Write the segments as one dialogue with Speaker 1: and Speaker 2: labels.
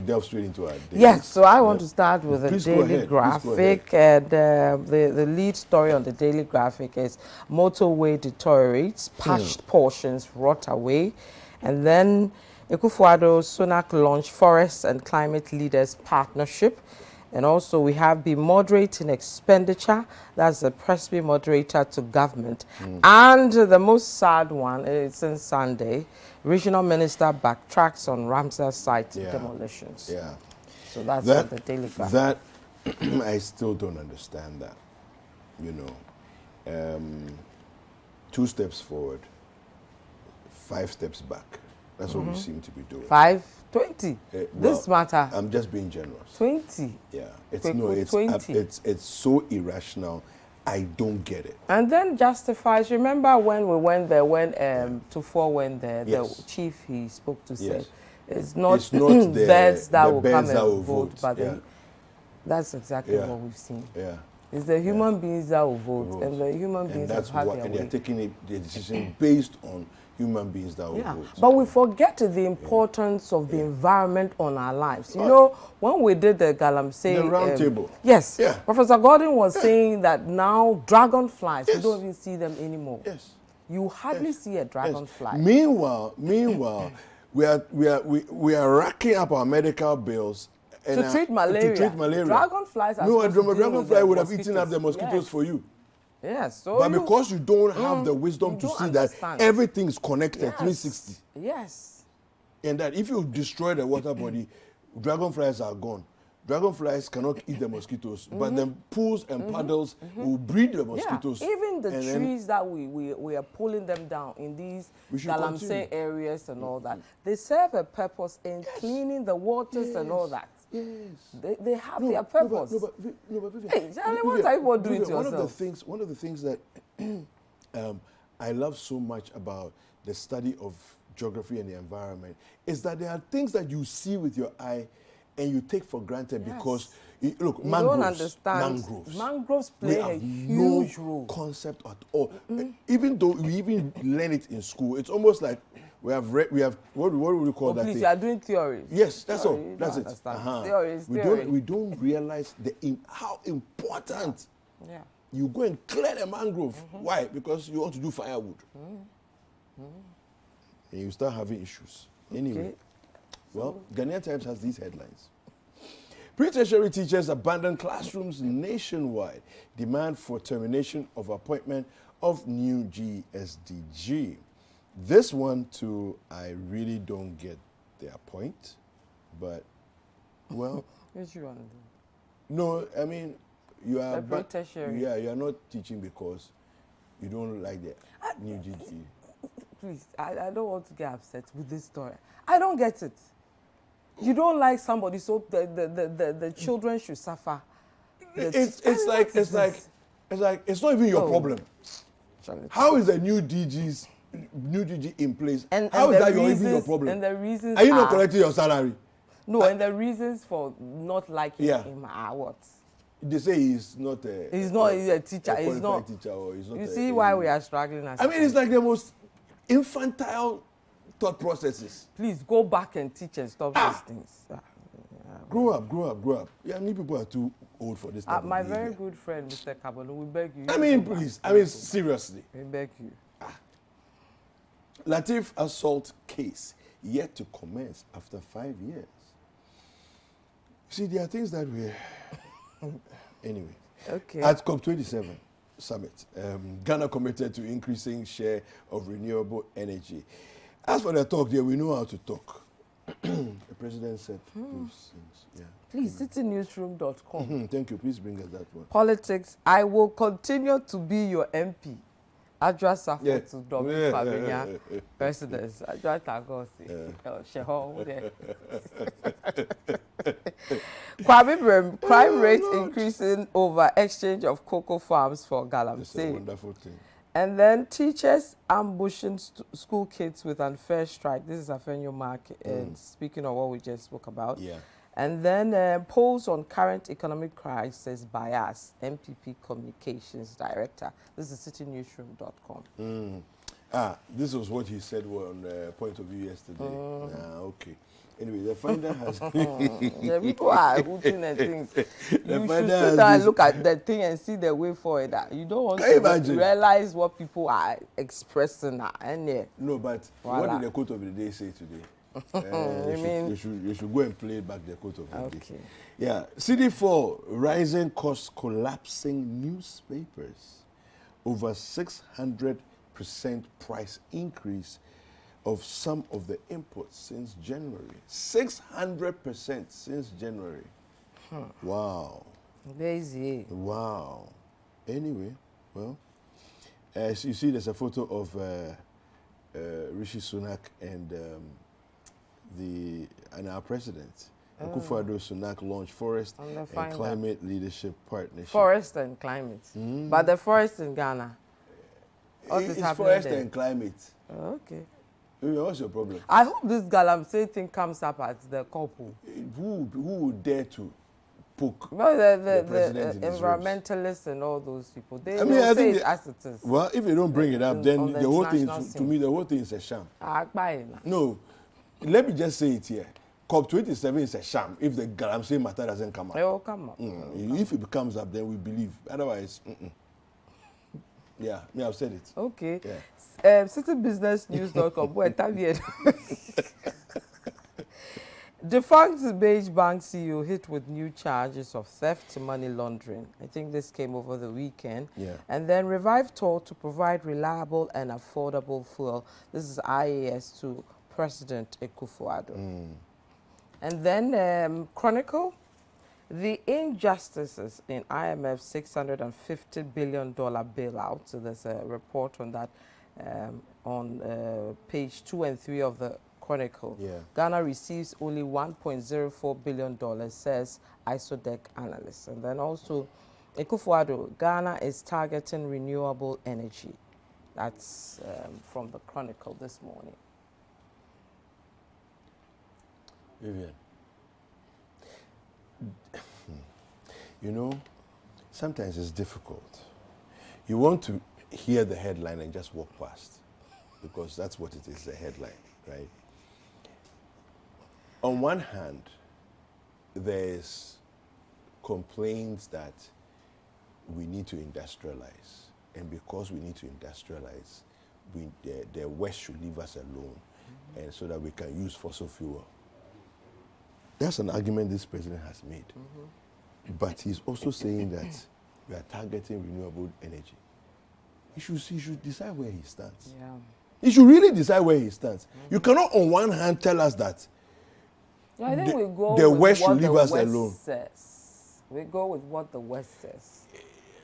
Speaker 1: delve straight into our daily?
Speaker 2: Yes, so I want to start with the
Speaker 1: Please go
Speaker 2: daily
Speaker 1: ahead.
Speaker 2: graphic, and the lead story on the daily graphic is motorway deteriorates, patched portions rot away, and then Ekufuado Sunak launched Forest and Climate Leaders Partnership. And also we have Be Moderate in Expenditure, that's the Presby moderator to government. And the most sad one is since Sunday, Regional Minister backtracks on Ramsar site demolitions.
Speaker 1: Yeah.
Speaker 2: So that's what the daily graphic.
Speaker 1: That, I still don't understand that. You know, 2 steps forward, 5 steps back. That's what we seem to be doing.
Speaker 2: 20.
Speaker 1: Well,
Speaker 2: This matter.
Speaker 1: I'm just being generous.
Speaker 2: 20.
Speaker 1: Yeah,
Speaker 2: Quick, 20.
Speaker 1: It's so irrational. I don't get it.
Speaker 2: And then justifies. Remember when we went there, when Tufo went there,
Speaker 1: Yes.
Speaker 2: the chief he spoke to
Speaker 1: Yes.
Speaker 2: said, it's not
Speaker 1: the
Speaker 2: birds that will
Speaker 1: birds
Speaker 2: come
Speaker 1: that
Speaker 2: and
Speaker 1: will
Speaker 2: vote, but
Speaker 1: yeah.
Speaker 2: that's exactly
Speaker 1: Yeah.
Speaker 2: what we've seen.
Speaker 1: Yeah.
Speaker 2: It's the human beings that will vote, and the human beings have had their
Speaker 1: and
Speaker 2: way.
Speaker 1: they're taking the decision based on human beings that will vote.
Speaker 2: But we forget the importance of the environment on our lives. You know, when we did the Galamsey...
Speaker 1: The round table.
Speaker 2: Yes.
Speaker 1: Yeah.
Speaker 2: Professor Gordon was saying that now dragonflies, you don't even see them anymore.
Speaker 1: Yes.
Speaker 2: You hardly see a dragonfly.
Speaker 1: Meanwhile, we are racking up our medical bills and
Speaker 2: To treat malaria.
Speaker 1: To treat malaria.
Speaker 2: Dragonflies are
Speaker 1: No, a
Speaker 2: supposed to deal with
Speaker 1: dragonfly
Speaker 2: the
Speaker 1: would have eaten up the
Speaker 2: mosquitoes.
Speaker 1: mosquitoes for you.
Speaker 2: Yes. So
Speaker 1: But because you don't have the wisdom
Speaker 2: you
Speaker 1: to
Speaker 2: don't
Speaker 1: see
Speaker 2: understand.
Speaker 1: that everything is connected,
Speaker 2: Yes.
Speaker 1: 360.
Speaker 2: Yes.
Speaker 1: And that if you destroy the water body, dragonflies are gone. Dragonflies cannot eat the mosquitoes, but the pools and puddles will breed the mosquitoes.
Speaker 2: Yeah, even the
Speaker 1: And then
Speaker 2: trees that we are pulling them down in these
Speaker 1: We should
Speaker 2: Galamsey
Speaker 1: continue.
Speaker 2: areas and all that, they serve a purpose in cleaning the waters and all that.
Speaker 1: Yes.
Speaker 2: They have their purpose.
Speaker 1: No, but Vivian,
Speaker 2: Hey, Charlie, what are you doing to
Speaker 1: Vivian,
Speaker 2: yourself?
Speaker 1: one of the things that I love so much about the study of geography and the environment is that there are things that you see with your eye and you take for granted because, look,
Speaker 2: You
Speaker 1: mangroves.
Speaker 2: don't understand. Mangroves play
Speaker 1: we
Speaker 2: a
Speaker 1: have
Speaker 2: huge
Speaker 1: no
Speaker 2: role.
Speaker 1: concept at all. Even though we even learn it in school, it's almost like we have what would we call that
Speaker 2: Please,
Speaker 1: thing?
Speaker 2: you are doing theories.
Speaker 1: Yes, that's
Speaker 2: Theory,
Speaker 1: all.
Speaker 2: you
Speaker 1: That's
Speaker 2: don't
Speaker 1: it.
Speaker 2: understand. Theory is
Speaker 1: we
Speaker 2: theory.
Speaker 1: don't realize how important.
Speaker 2: Yeah.
Speaker 1: You go and clear the mangrove. Why? Because you want to do firewood. And you start having issues. Anyway,
Speaker 2: Okay.
Speaker 1: well, Ghanaian Times has these headlines. Pre-tertiary teachers abandon classrooms nationwide. Demand for termination of appointment of new GSDG. This one, too, I really don't get their point. But, well,
Speaker 2: Which one?
Speaker 1: no, I mean, you are...
Speaker 2: The pre-tertiary.
Speaker 1: Yeah, you are not teaching because you don't like the new GSDG.
Speaker 2: Please, I don't want to get upset with this story. I don't get it. You don't like somebody, so the children should suffer.
Speaker 1: It's not even your problem.
Speaker 2: Charlie.
Speaker 1: How is the new DG in place? How
Speaker 2: And
Speaker 1: is
Speaker 2: the
Speaker 1: that even your
Speaker 2: reasons-
Speaker 1: problem?
Speaker 2: And the reasons
Speaker 1: Are you not collecting your salary?
Speaker 2: No, and the reasons for not liking
Speaker 1: Yeah.
Speaker 2: him are what?
Speaker 1: They say he's not a.
Speaker 2: He's not a teacher.
Speaker 1: a
Speaker 2: He's not.
Speaker 1: qualified teacher, or he's not.
Speaker 2: You see why we are struggling as
Speaker 1: I mean, it's like the most infantile thought processes.
Speaker 2: Please go back and teach and stop these things.
Speaker 1: Grow up. Yeah, new people are too old for this type of
Speaker 2: My
Speaker 1: behavior.
Speaker 2: very good friend, Mr. Kabalo, we beg you.
Speaker 1: I mean, please. I mean, seriously.
Speaker 2: We beg you.
Speaker 1: Latif assault case yet to commence after 5 years. See, there are things that we... Anyway.
Speaker 2: Okay.
Speaker 1: At COP27 summit, Ghana committed to increasing share of renewable energy. As for the talk there, we know how to talk. The president said those things. Yeah.
Speaker 2: Please, citinewsroom.com.
Speaker 1: Thank you. Please bring us that one.
Speaker 2: Politics. I will continue to be your MP. Adra Safo
Speaker 1: Yeah.
Speaker 2: to Dr.
Speaker 1: Yeah.
Speaker 2: Fabenya, president. Adra Tagosi. Sheho. Kwame Brem, crime rate increasing over exchange of cocoa farms for
Speaker 1: It's a
Speaker 2: Galamsey.
Speaker 1: wonderful thing.
Speaker 2: And then teachers ambushing school kids with unfair strike. This is Afenyo Mark, and speaking of what we just spoke about.
Speaker 1: Yeah.
Speaker 2: And then polls on current economic crisis bias, MPP Communications Director. This is citinewsroom.com.
Speaker 1: This was what he said on Point of View yesterday. Okay. Anyway, the finder has.
Speaker 2: The people are hooting and things. You should
Speaker 1: finder
Speaker 2: sit
Speaker 1: has
Speaker 2: down and
Speaker 1: this-
Speaker 2: look at the thing and see the way forward. You don't want
Speaker 1: Can you
Speaker 2: to
Speaker 1: imagine?
Speaker 2: realize what people are expressing.
Speaker 1: No, but what
Speaker 2: Voila.
Speaker 1: did the quote of the day say today? You should go and play back the quote of the day.
Speaker 2: Okay.
Speaker 1: Yeah, CD4 rising costs collapsing newspapers. Over 600% price increase of some of the inputs since January. 600% since January. Wow.
Speaker 2: Lazy.
Speaker 1: Wow. Anyway, well, as you see, there's a photo of Rishi Sunak and our president. Akufo-Addo Sunak launched Forest and Climate Leadership Partnership.
Speaker 2: Forest and climate. But the forest in Ghana. What is
Speaker 1: It's
Speaker 2: happening
Speaker 1: forest
Speaker 2: there?
Speaker 1: and climate.
Speaker 2: Okay.
Speaker 1: What's your problem?
Speaker 2: I hope this galamsey thing comes up at the couple.
Speaker 1: Who would dare to poke
Speaker 2: Well,
Speaker 1: the president in
Speaker 2: the
Speaker 1: his ribs?
Speaker 2: environmentalists and all those people, they
Speaker 1: I
Speaker 2: will say
Speaker 1: think
Speaker 2: it as it is.
Speaker 1: Well, if they don't bring it up,
Speaker 2: On
Speaker 1: then
Speaker 2: the
Speaker 1: the whole thing,
Speaker 2: international
Speaker 1: to
Speaker 2: scene.
Speaker 1: me, the whole thing is a sham.
Speaker 2: Bye.
Speaker 1: No, let me just say it here. COP27 is a sham if the Galamsey matter doesn't come up.
Speaker 2: They will come up.
Speaker 1: If it comes up, then we believe. Otherwise, yeah, me, I've said it.
Speaker 2: Okay.
Speaker 1: Yeah.
Speaker 2: Citybusinessnews.com. Boy, tell me. Defunct Beige Bank CEO hit with new charges of theft, money laundering. I think this came over the weekend.
Speaker 1: Yeah.
Speaker 2: And then Revive told to provide reliable and affordable fuel. This is IAS to President Akufo-Addo. And then Chronicle, the injustices in IMF's $650 billion bailout. So there's a report on that on page 2 and 3 of the Chronicle.
Speaker 1: Yeah.
Speaker 2: Ghana receives only $1.04 billion, says ISODEC analysts. And then also, Akufo-Addo, Ghana is targeting renewable energy. That's from the Chronicle this morning.
Speaker 1: Vivian, you know, sometimes it's difficult. You want to hear the headline and just walk past, because that's what it is, a headline, right? On one hand, there's complaints that we need to industrialize, and because we need to industrialize, the West should leave us alone, and so that we can use fossil fuel. That's an argument this president has made. But he's also saying that we are targeting renewable energy. He should decide where he stands.
Speaker 2: Yeah.
Speaker 1: He should really decide where he stands. You cannot on one hand tell us that
Speaker 2: I think we go
Speaker 1: the
Speaker 2: with
Speaker 1: West
Speaker 2: what
Speaker 1: should leave
Speaker 2: the
Speaker 1: us
Speaker 2: West
Speaker 1: alone.
Speaker 2: says. We go with what the West says.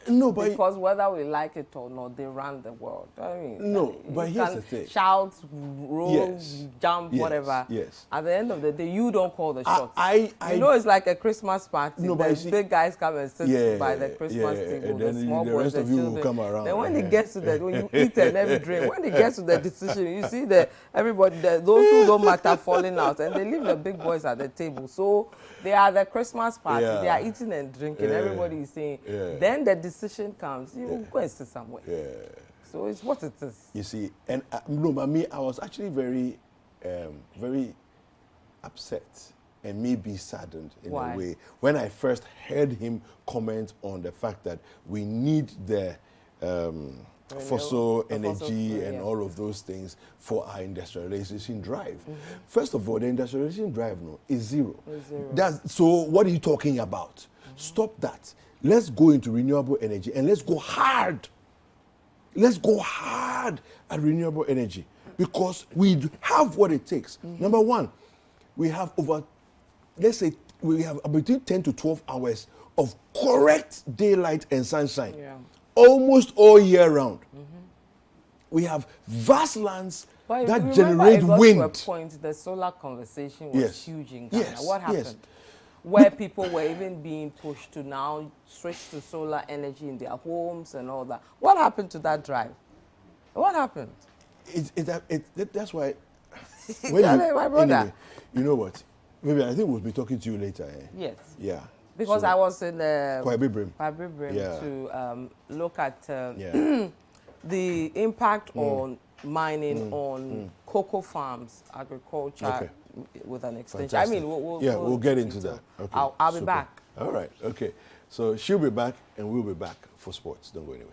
Speaker 1: No, but
Speaker 2: Because whether we like it or not, they run the world. I mean,
Speaker 1: No, but
Speaker 2: you
Speaker 1: here's
Speaker 2: can
Speaker 1: the thing.
Speaker 2: shout, roll,
Speaker 1: Yes.
Speaker 2: jump,
Speaker 1: Yes,
Speaker 2: whatever.
Speaker 1: yes.
Speaker 2: At the end of the day, you don't call the shots.
Speaker 1: I
Speaker 2: you know, it's like a Christmas party.
Speaker 1: No, but
Speaker 2: the
Speaker 1: you see-
Speaker 2: big guys come and sit
Speaker 1: Yeah,
Speaker 2: by the Christmas
Speaker 1: yeah,
Speaker 2: table.
Speaker 1: and
Speaker 2: The
Speaker 1: then
Speaker 2: small
Speaker 1: the
Speaker 2: boys,
Speaker 1: rest
Speaker 2: the
Speaker 1: of you will
Speaker 2: children.
Speaker 1: come around.
Speaker 2: Then when it gets to that, when you eat and every drink, when it gets to the decision, you see everybody, those who don't matter falling out, and they leave the big boys at the table. So they are the Christmas party.
Speaker 1: Yeah.
Speaker 2: They are eating and drinking.
Speaker 1: Yeah.
Speaker 2: Everybody is saying.
Speaker 1: Yeah.
Speaker 2: Then the decision comes. You go and sit somewhere.
Speaker 1: Yeah.
Speaker 2: So it's what it is.
Speaker 1: You see, and no, but me, I was actually very, very upset and maybe saddened in
Speaker 2: Why?
Speaker 1: a way when I first heard him comment on the fact that we need the fossil
Speaker 2: the
Speaker 1: energy
Speaker 2: fossil fuel,
Speaker 1: and
Speaker 2: yeah.
Speaker 1: all of those things for our industrialization drive. First of all, the industrialization drive is zero.
Speaker 2: It's zero.
Speaker 1: So what are you talking about? Stop that. Let's go into renewable energy and let's go hard. Let's go hard at renewable energy because we have what it takes. Number one, we have let's say we have between 10 to 12 hours of correct daylight and sunshine.
Speaker 2: Yeah.
Speaker 1: Almost all year round. We have vast lands
Speaker 2: But
Speaker 1: that
Speaker 2: remember
Speaker 1: generate
Speaker 2: it got
Speaker 1: wind.
Speaker 2: to a point, the solar conversation was
Speaker 1: Yes.
Speaker 2: huge in Ghana.
Speaker 1: Yes,
Speaker 2: What happened?
Speaker 1: yes.
Speaker 2: Where people were even being pushed to now switch to solar energy in their homes and all that. What happened to that drive? What happened?
Speaker 1: That's why.
Speaker 2: My brother.
Speaker 1: Anyway, you know what? Maybe I think we'll be talking to you later.
Speaker 2: Yes.
Speaker 1: Yeah.
Speaker 2: Because
Speaker 1: So,
Speaker 2: I was in
Speaker 1: Kwabi Brim.
Speaker 2: Brim
Speaker 1: Yeah.
Speaker 2: to look at
Speaker 1: Yeah.
Speaker 2: the impact on mining on cocoa farms, agriculture,
Speaker 1: Okay.
Speaker 2: with an extension.
Speaker 1: Fantastic.
Speaker 2: I mean,
Speaker 1: we'll get into that. Okay,
Speaker 2: I'll be
Speaker 1: super.
Speaker 2: back.
Speaker 1: All right, okay. So she'll be back and we'll be back for sports. Don't go anywhere.